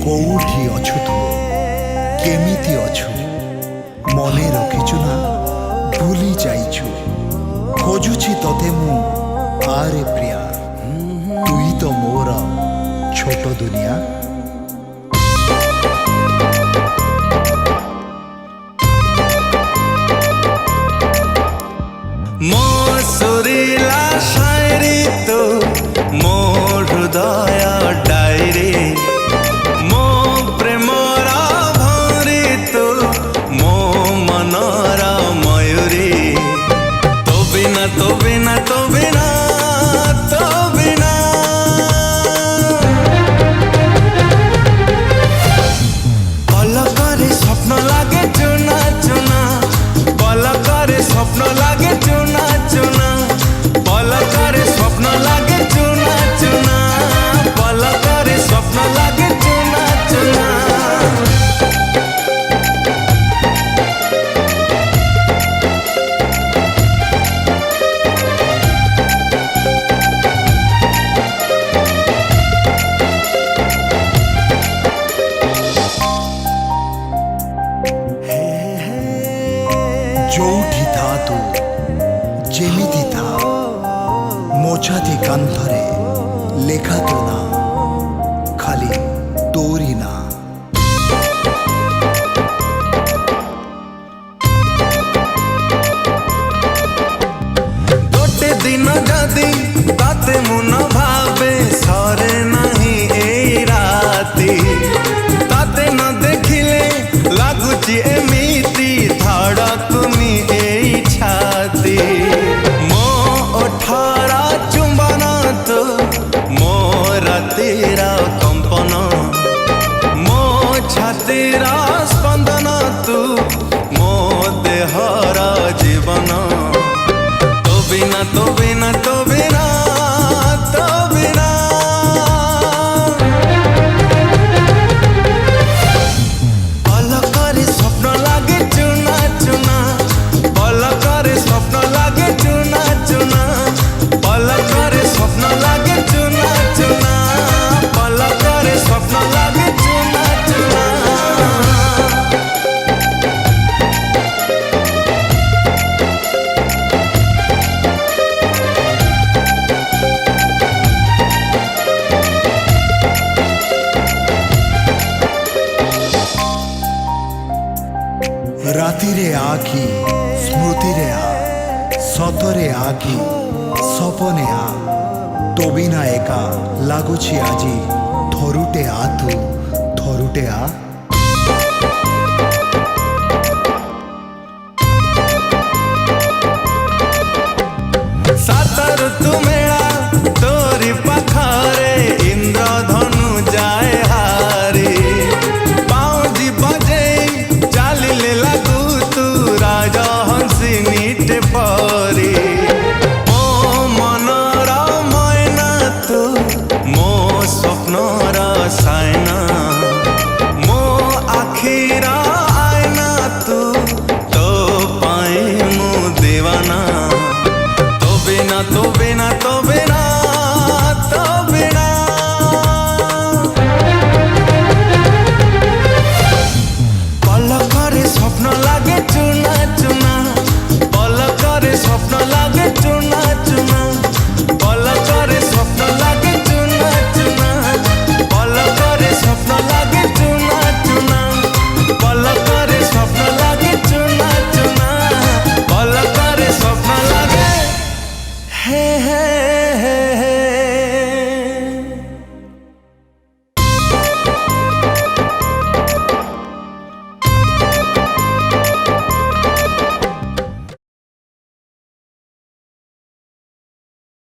कोठी अछु तू केमिति अछु मने रखिचु ना भूली जाइछु खोजुछि तोते मु आरे प्रिया तुई तो मोर छोट दुनिया। मो सुरीला शायरी तो मो हृदय डायरी मो प्रेमरा भरी तो मो मनरा मयूरी तो बिना तो बिना तो बिना तो बिना पलकरे स्वप्न लागे चुना चुना पलकरे स्वप्न लागे चुना चुना पलकरे स्वप्न लागे चुना चुना पलकरे स्वप्न लागे चुना चुना। जोठी था तू जेमिति था मोछाती कांधरे लेखा तो ना खाली तोरी ना। गोटे दिन जदि ताते मुन भावे सरे नहीं ए राती ताते न देखिले लागुची एमिति धड़कुमी ए छाती मो ओठरा चुंबन तो मो रातीरा कंपन मो छातीरा स्पंदन तू मो देहर जीवन तो बिना तो बिना तो बिना तो बिना पलकरे स्वप्न लागे चुना चुना पलकरे स्वप्न लागे चुना चुना पलकरे स्वप्न लागे चुना चुना पलकरे स्वप्न लागे चुना चुना। रातिरे आखि स्मृतिरे आ सतरे आखि सपने आ तो बिना एका लागुछि आजी थरुटे आ तू थरुटे आ।